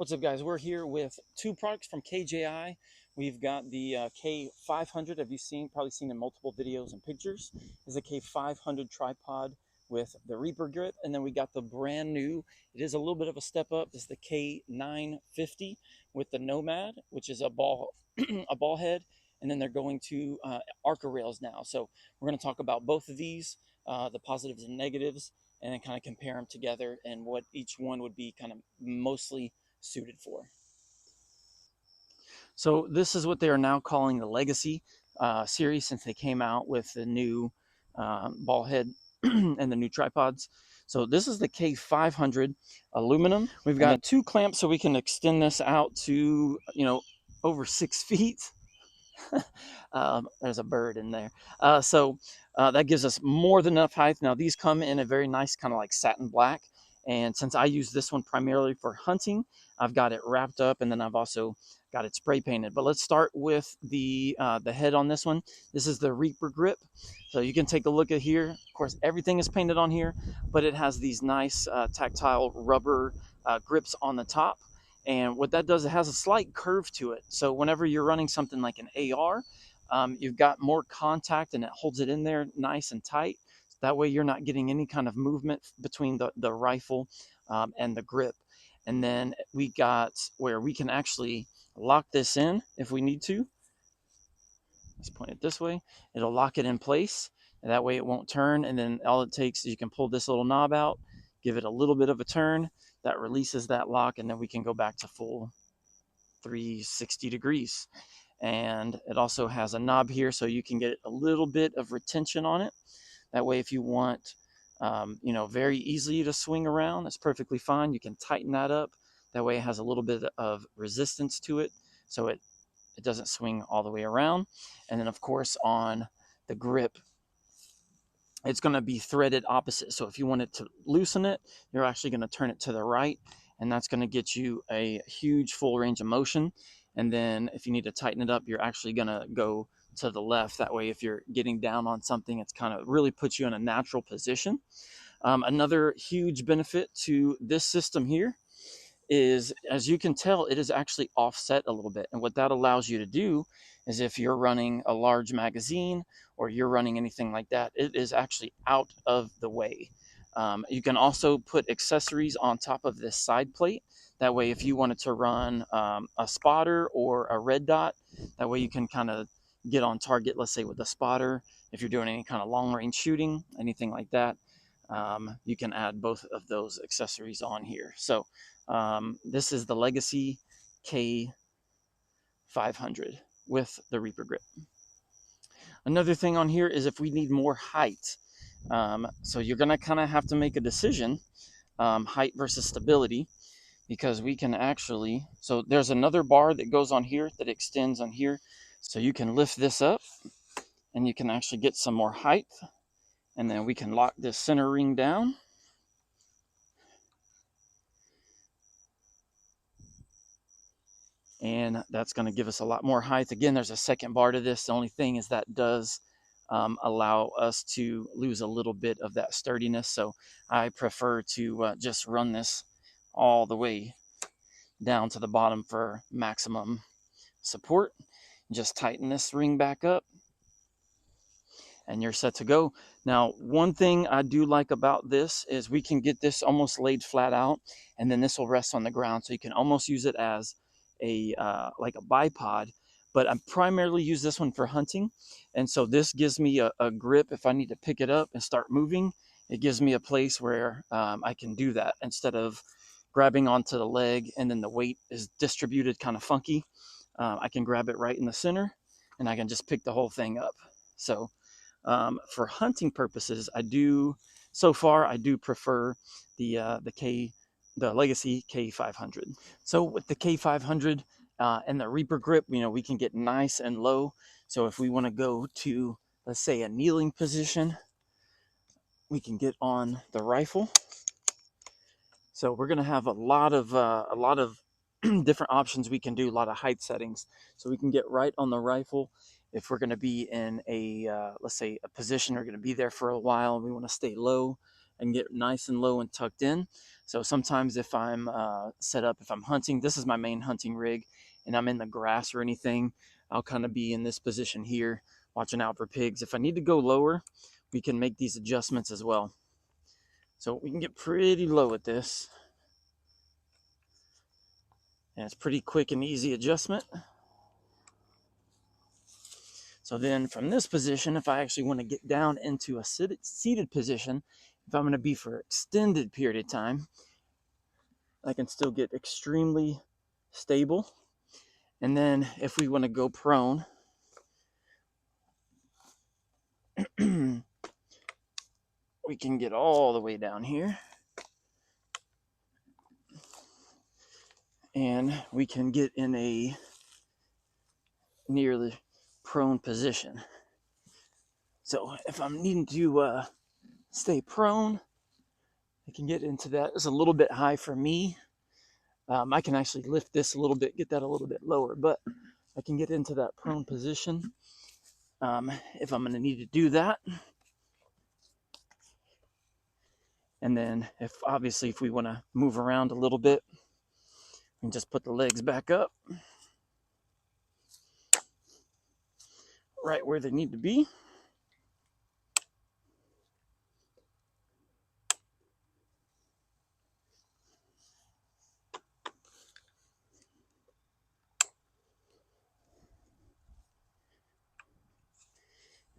What's up, guys? We're here with two products from KJI. We've got the K500. Have you probably seen in multiple videos and pictures? Is a K500 tripod with the Reaper grip, and then we got the brand new. It is a little bit of a step up. Is the K950 with the Nomad, which is a ball a ball head, and then they're going to Arca rails now. So we're going to talk about both of these, the positives and negatives, and then kind of compare them together and what each one would be kind of mostly suited for. So this is what they are now calling the Legacy series, since they came out with the new ball head and the new tripods. So this is the K500 aluminum. We've got two clamps so we can extend this out to, over 6 feet. There's a bird in there. So that gives us more than enough height. Now these come in a very nice kind of like satin black. And since I use this one primarily for hunting, I've got it wrapped up, and then I've also got it spray painted. But let's start with the head on this one. This is the Reaper grip. So you can take a look at here. Of course, everything is painted on here, but it has these nice tactile rubber grips on the top. And what that does, it has a slight curve to it. So whenever you're running something like an AR, you've got more contact and it holds it in there nice and tight. That way you're not getting any kind of movement between the rifle and the grip. And then we got where we can actually lock this in if we need to. Let's point it this way. It'll lock it in place, and that way it won't turn. And then all it takes is you can pull this little knob out, give it a little bit of a turn. That releases that lock, and then we can go back to full 360 degrees. And it also has a knob here, so you can get a little bit of retention on it. That way, if you want, very easily to swing around, that's perfectly fine. You can tighten that up. That way it has a little bit of resistance to it, so it doesn't swing all the way around. And then, of course, on the grip, it's going to be threaded opposite. So if you want it to loosen it, you're actually going to turn it to the right, and that's going to get you a huge full range of motion. And then if you need to tighten it up, you're actually going to go to the left. That way, if you're getting down on something, it's kind of really puts you in a natural position. Another huge benefit to this system here is, as you can tell, it is actually offset a little bit. And what that allows you to do is, if you're running a large magazine or you're running anything like that, it is actually out of the way. You can also put accessories on top of this side plate. That way, if you wanted to run a spotter or a red dot, that way you can kind of get on target, let's say with a spotter. If you're doing any kind of long range shooting, anything like that, you can add both of those accessories on here. So this is the Legacy K500 with the Reaper grip. Another thing on here is if we need more height. So you're going to kind of have to make a decision, height versus stability, because we can actually, so there's another bar that goes on here that extends on here. So you can lift this up and you can actually get some more height. And then we can lock this center ring down. And that's going to give us a lot more height. Again, there's a second bar to this. The only thing is that does allow us to lose a little bit of that sturdiness. So I prefer to just run this all the way down to the bottom for maximum support. Just tighten this ring back up, and you're set to go. Now, one thing I do like about this is we can get this almost laid flat out, and then this will rest on the ground. So you can almost use it as a like a bipod, but I primarily use this one for hunting. And so this gives me a grip. If I need to pick it up and start moving, it gives me a place where I can do that instead of grabbing onto the leg and then the weight is distributed kind of funky. I can grab it right in the center and I can just pick the whole thing up. So for hunting purposes, so far I do prefer the Legacy K500. So with the K500 and the Reaper grip, we can get nice and low. So if we want to go to, let's say, a kneeling position, we can get on the rifle. So we're going to have a lot of different options we can do, a lot of height settings. So we can get right on the rifle. If we're going to be in a, let's say, a position, we're going to be there for a while, and we want to stay low, I can get nice and low and tucked in. So sometimes if I'm set up, if I'm hunting, this is my main hunting rig, and I'm in the grass or anything, I'll kind of be in this position here, watching out for pigs. If I need to go lower, we can make these adjustments as well. So we can get pretty low at this. And it's pretty quick and easy adjustment. So then from this position, if I actually want to get down into a seated position, if I'm going to be for an extended period of time, I can still get extremely stable. And then if we want to go prone, we can get all the way down here. And we can get in a nearly prone position. So if I'm needing to stay prone, I can get into that. It's a little bit high for me. I can actually lift this a little bit, get that a little bit lower, but I can get into that prone position if I'm going to need to do that. And then if we want to move around a little bit, we can just put the legs back up right where they need to be.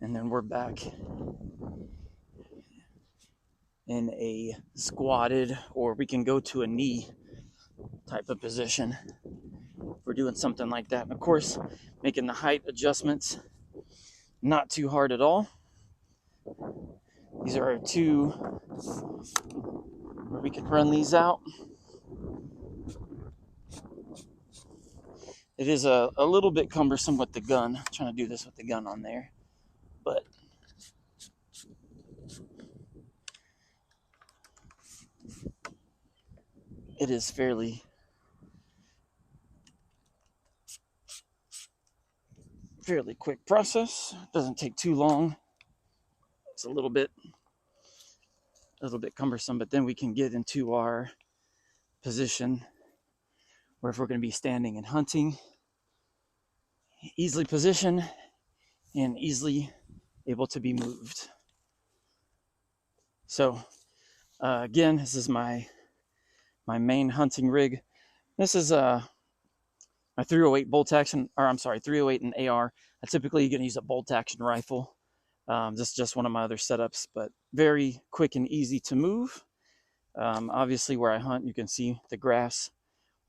And then we're back in a squatted, or we can go to a knee type of position. We're doing something like that. And of course, making the height adjustments not too hard at all. These are our two where we can run these out. It is a little bit cumbersome with the gun. I'm trying to do this with the gun on there, but it is fairly quick process. It doesn't take too long. It's a little bit cumbersome, but then we can get into our position where if we're going to be standing and hunting, easily positioned and easily able to be moved. So again, this is my main hunting rig. This is my 308 bolt action, or I'm sorry, 308 and AR. I typically going to use a bolt action rifle. This is just one of my other setups, but very quick and easy to move. Obviously, where I hunt, you can see the grass,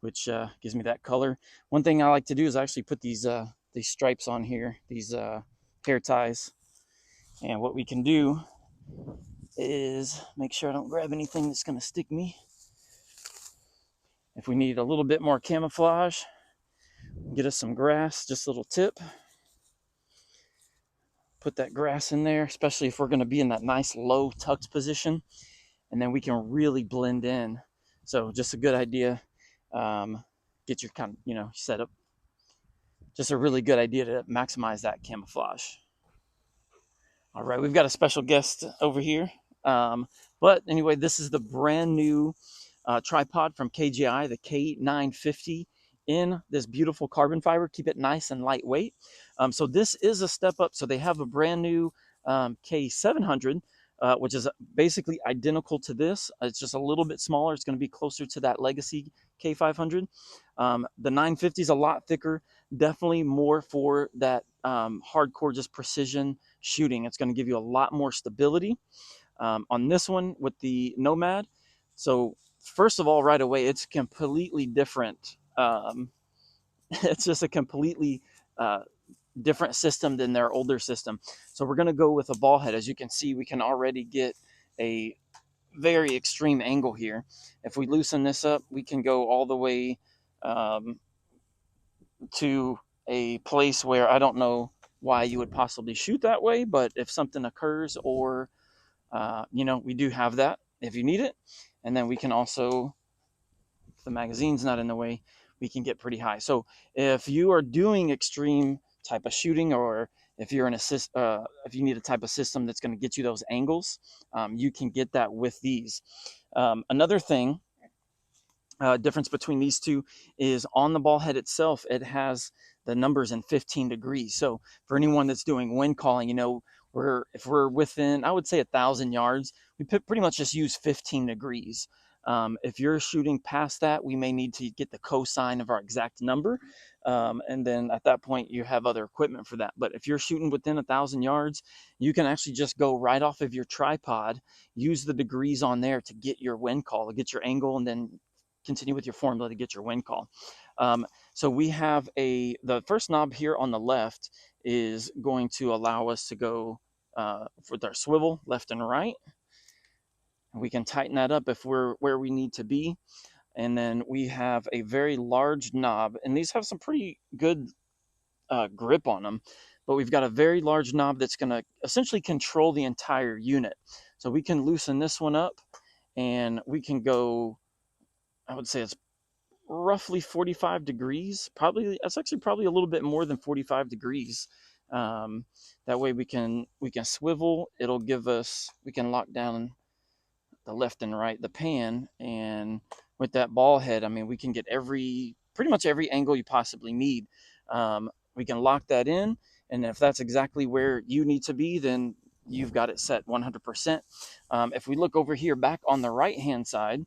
which gives me that color. One thing I like to do is actually put these stripes on here, these hair ties. And what we can do is make sure I don't grab anything that's going to stick me. If we need a little bit more camouflage, get us some grass, just a little tip. Put that grass in there, especially if we're going to be in that nice low tucked position, and then we can really blend in. So just a good idea. Get your kind of, setup. Just a really good idea to maximize that camouflage. All right, we've got a special guest over here. But anyway, this is the brand new tripod from KJI, the K950, in this beautiful carbon fiber. Keep it nice and lightweight. So this is a step up. So they have a brand new K700, which is basically identical to this. It's just a little bit smaller. It's going to be closer to that legacy K500. The 950 is a lot thicker, definitely more for that hardcore, just precision shooting. It's going to give you a lot more stability. On this one with the Nomad, so first of all, right away, it's completely different. It's just a completely different system than their older system. So we're going to go with a ball head. As you can see, we can already get a very extreme angle here. If we loosen this up, we can go all the way to a place where I don't know why you would possibly shoot that way, but if something occurs, or we do have that if you need it. And then we can also, if the magazine's not in the way, we can get pretty high. So if you are doing extreme type of shooting, or if you're in if you need a type of system that's going to get you those angles, you can get that with these. Another thing, difference between these two is on the ball head itself, it has the numbers in 15 degrees. So for anyone that's doing wind calling, if we're within, I would say 1,000 yards, we pretty much just use 15 degrees. If you're shooting past that, we may need to get the cosine of our exact number. And then at that point, you have other equipment for that. But if you're shooting within 1,000 yards, you can actually just go right off of your tripod, use the degrees on there to get your wind call, to get your angle, and then continue with your formula to get your wind call. So we have the first knob here on the left is going to allow us to go with our swivel left and right. We can tighten that up if we're where we need to be. And then we have a very large knob, and these have some pretty good grip on them, but we've got a very large knob that's going to essentially control the entire unit. So we can loosen this one up, and we can go, I would say it's roughly 45 degrees. Probably that's actually probably a little bit more than 45 degrees. That way we can swivel. It'll give us, we can lock down the left and right, the pan, and with that ball head, I mean, we can get pretty much every angle you possibly need. We can lock that in, and if that's exactly where you need to be, then you've got it set 100%. If we look over here back on the right hand side,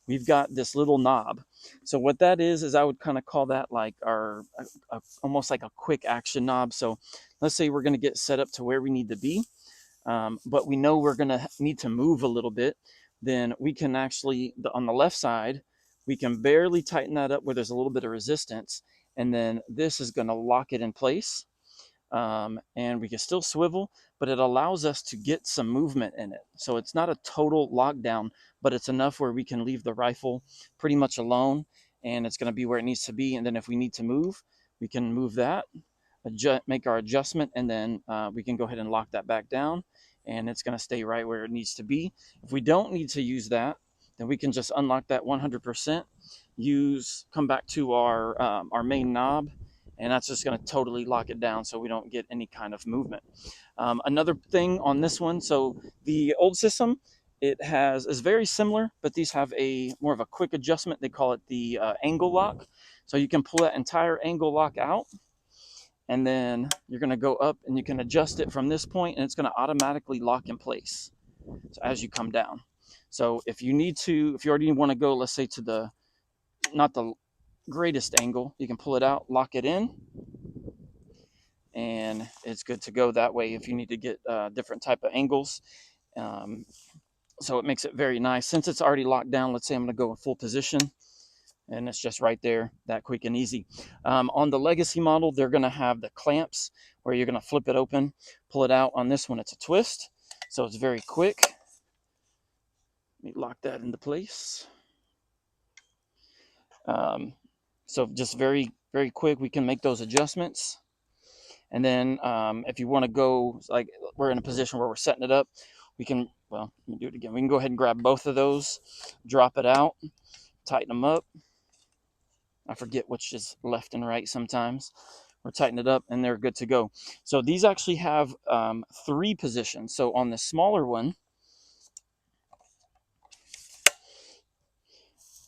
we've got this little knob. So what that is I would kind of call that like almost like a quick action knob. So let's say we're going to get set up to where we need to be, but we know we're going to need to move a little bit. Then we can actually, on the left side, we can barely tighten that up where there's a little bit of resistance. And then this is going to lock it in place. And we can still swivel, but it allows us to get some movement in it. So it's not a total lockdown, but it's enough where we can leave the rifle pretty much alone, and it's going to be where it needs to be. And then if we need to move, we can move that, make our adjustment, and then we can go ahead and lock that back down, and it's going to stay right where it needs to be. If we don't need to use that, then we can just unlock that 100%, come back to our main knob, and that's just going to totally lock it down so we don't get any kind of movement. Another thing on this one, so the old system, is very similar, but these have a more of a quick adjustment. They call it the angle lock. So you can pull that entire angle lock out, and then you're going to go up and you can adjust it from this point, and it's going to automatically lock in place so as you come down. So if you already want to go, let's say to not the greatest angle, you can pull it out, lock it in, and it's good to go that way if you need to get different type of angles. So it makes it very nice. Since it's already locked down, let's say I'm going to go in full position, and it's just right there, that quick and easy. On the Legacy model, they're going to have the clamps where you're going to flip it open, pull it out. On this one, it's a twist, so it's very quick. Let me lock that into place. So just very, very quick, we can make those adjustments. And then if you want to go, like we're in a position where we're setting it up, we can, well, let me do it again. We can go ahead and grab both of those, drop it out, tighten them up. I forget which is left and right sometimes. We're tightening it up, and they're good to go. So these actually have 3 positions. So on the smaller one,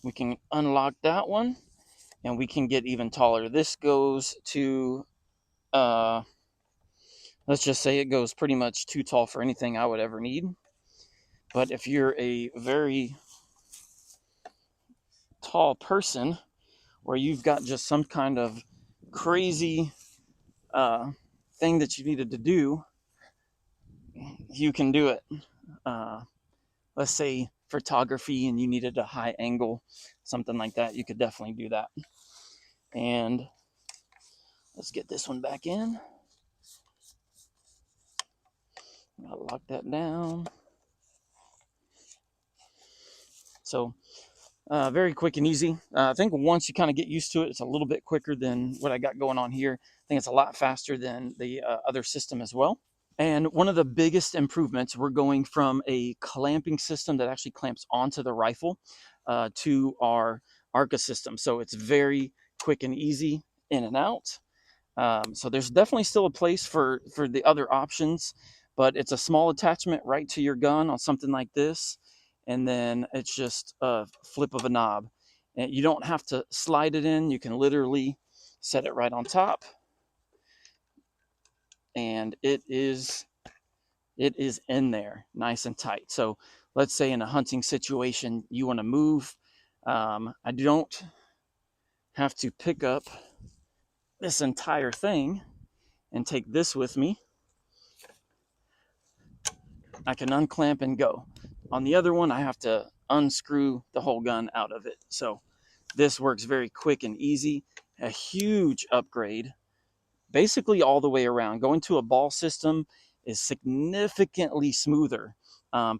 we can unlock that one, and we can get even taller. This goes to, let's just say it goes pretty much too tall for anything I would ever need. But if you're a very tall person, where you've got just some kind of crazy thing that you needed to do, you can do it. Let's say photography and you needed a high angle, something like that, you could definitely do that. And let's get this one back in. I'll lock that down. So very quick and easy. I think once you kind of get used to it, it's a little bit quicker than what I got going on here. I think it's a lot faster than the other system as well. And one of the biggest improvements, we're going from a clamping system that actually clamps onto the rifle to our ARCA system. So it's very quick and easy in and out. So there's definitely still a place for the other options, but it's a small attachment right to your gun on something like this, and then it's just a flip of a knob, and you don't have to slide it in. You can literally set it right on top, and it is in there nice and tight. So let's say in a hunting situation you want to move. I don't have to pick up this entire thing and take this with me. I can unclamp and go. On the other one, I have to unscrew the whole gun out of it. So this works very quick and easy. A huge upgrade, basically all the way around. Going to a ball system is significantly smoother.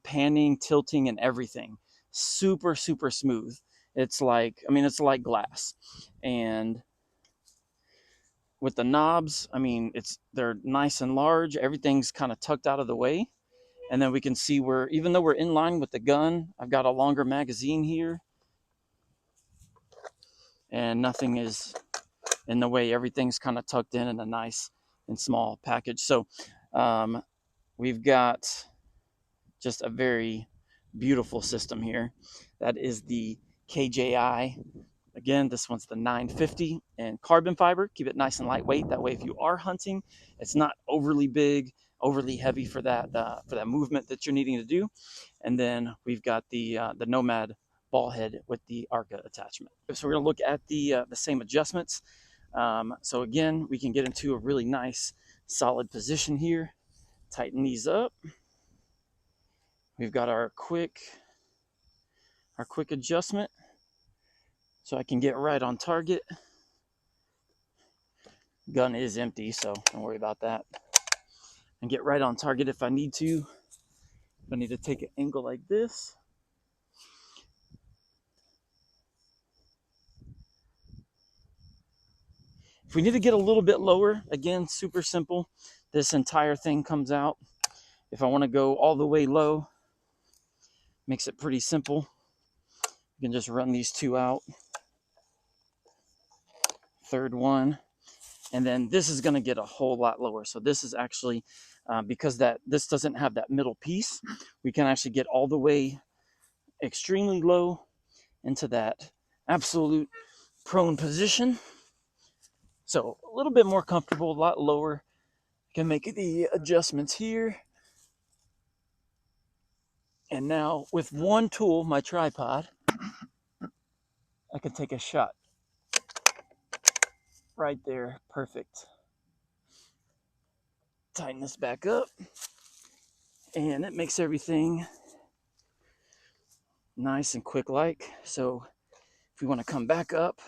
Panning, tilting, and everything. Super, super smooth. It's like, I mean, it's like glass. And with the knobs, I mean, they're nice and large. Everything's kind of tucked out of the way. And then we can see where, even though we're in line with the gun, I've got a longer magazine here. And nothing is in the way. Everything's kind of tucked in a nice and small package. So we've got just a very beautiful system here. That is the KJI. Again, this one's the 950 and carbon fiber. Keep it nice and lightweight. That way, if you are hunting, it's not overly big, overly heavy for that movement that you're needing to do. And then we've got the Nomad ball head with the ARCA attachment. So we're going to look at the same adjustments. So again, we can get into a really nice, solid position here. Tighten these up. We've got our quick adjustment, so I can get right on target. Gun is empty, so don't worry about that. And get right on target if I need to. If I need to take an angle like this. If we need to get a little bit lower, again, super simple. This entire thing comes out. If I want to go all the way low, makes it pretty simple. You can just run these two out. Third one. And then this is going to get a whole lot lower. So this is actually, because this doesn't have that middle piece, we can actually get all the way extremely low into that absolute prone position. So a little bit more comfortable, a lot lower. Can make the adjustments here. And now with one tool, my tripod, I can take a shot right there. Perfect. Tighten this back up. And it makes everything nice and quick like. So if we want to come back up,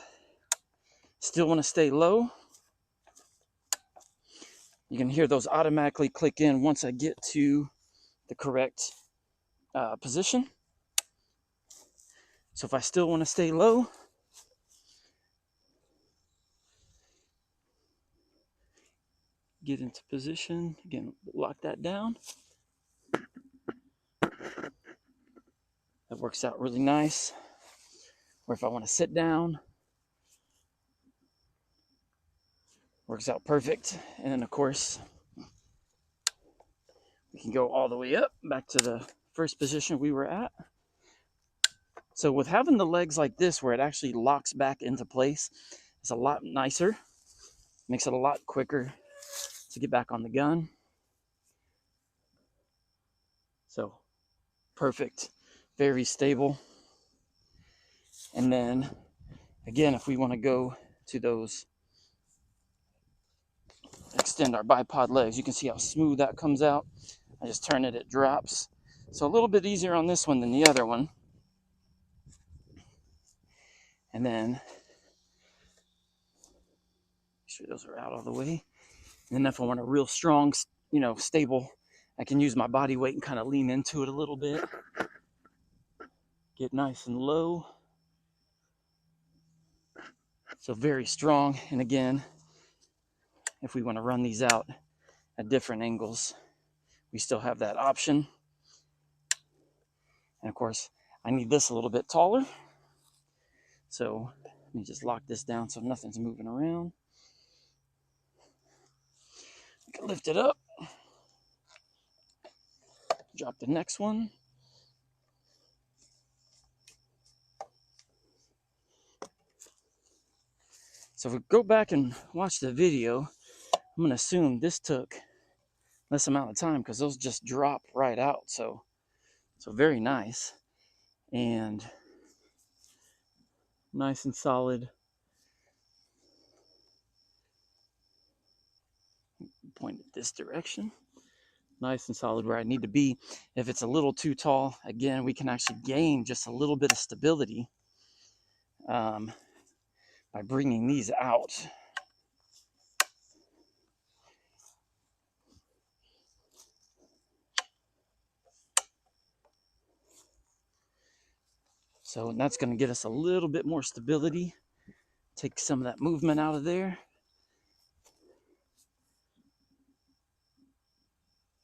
still want to stay low, you can hear those automatically click in once I get to the correct position. So if I still want to stay low, get into position, again, lock that down. That works out really nice. Or if I want to sit down, works out perfect. And then of course, we can go all the way up back to the first position we were at. So with having the legs like this, where it actually locks back into place, it's a lot nicer. Makes it a lot quicker to get back on the gun. So perfect, very stable. And then again, if we want to go to those, extend our bipod legs, you can see how smooth that comes out. I just turn it, it drops. So a little bit easier on this one than the other one. And then make sure those are out all the way. And then if I want a real strong, stable, I can use my body weight and kind of lean into it a little bit. Get nice and low. So very strong. And again, if we want to run these out at different angles, we still have that option. And of course, I need this a little bit taller. So let me just lock this down so nothing's moving around. Lift it up. Drop the next one. So if we go back and watch the video, I'm going to assume this took less amount of time because those just drop right out. So very nice and nice and solid. Point it this direction. Nice and solid where I need to be. If it's a little too tall, again, we can actually gain just a little bit of stability by bringing these out. So that's going to get us a little bit more stability. Take some of that movement out of there.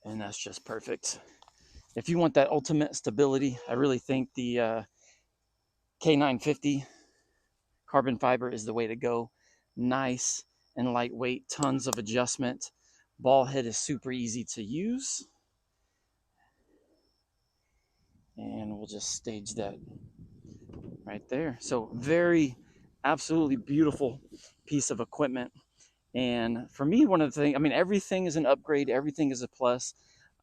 And that's just perfect. If you want that ultimate stability, I really think the K950 carbon fiber is the way to go. Nice and lightweight, tons of adjustment. Ball head is super easy to use. And we'll just stage that right there. So very, absolutely beautiful piece of equipment. And for me, one of the things, I mean, everything is an upgrade. Everything is a plus.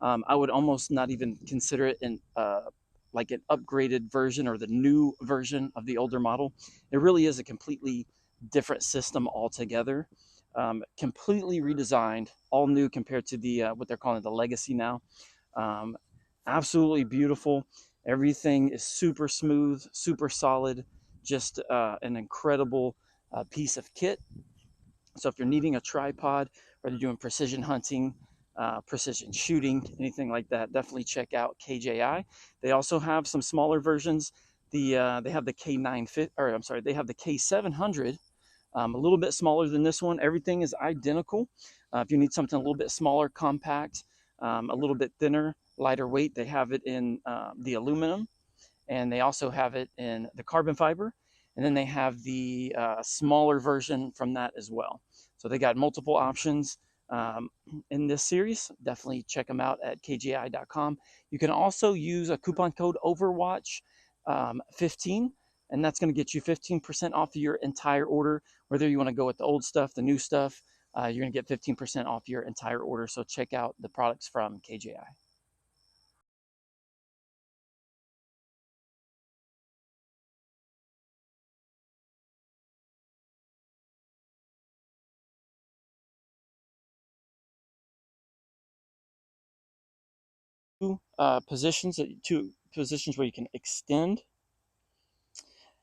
I would almost not even consider it like an upgraded version or the new version of the older model. It really is a completely different system altogether. Completely redesigned, all new compared to the what they're calling the legacy now. Absolutely beautiful. Everything is super smooth, super solid. Just an incredible piece of kit. So if you're needing a tripod, or you're doing precision hunting, precision shooting, anything like that, definitely check out KJI. They also have some smaller versions. They have the K950, or I'm sorry, they have the K700, a little bit smaller than this one. Everything is identical. If you need something a little bit smaller, compact, a little bit thinner, lighter weight, they have it in the aluminum, and they also have it in the carbon fiber, and then they have the smaller version from that as well. So they got multiple options in this series. Definitely check them out at KJI.com. You can also use a coupon code Overwatch 15, and that's going to get you 15% off of your entire order. Whether you want to go with the old stuff, the new stuff, you're going to get 15% off your entire order. So check out the products from KJI. Two positions where you can extend.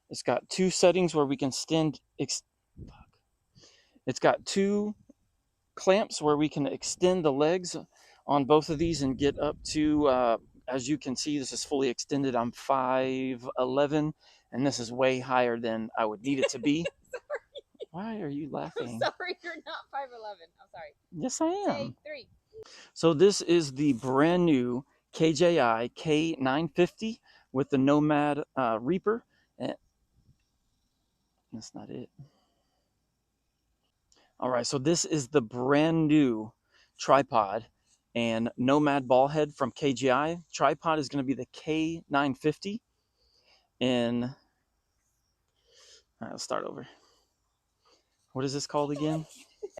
It's got two settings where we can extend. It's got two clamps where we can extend the legs on both of these and get up to, as you can see, this is fully extended. I'm 5'11", and this is way higher than I would need it to be. Why are you laughing? I'm sorry, you're not 5'11". I'm sorry. Yes, I am. Take 3. So this is the brand new KJI K950 with the Nomad Reaper. And that's not it. All right, so this is the brand new tripod and Nomad ball head from KJI. Tripod is going to be the K950 in, let's start over. What is this called again?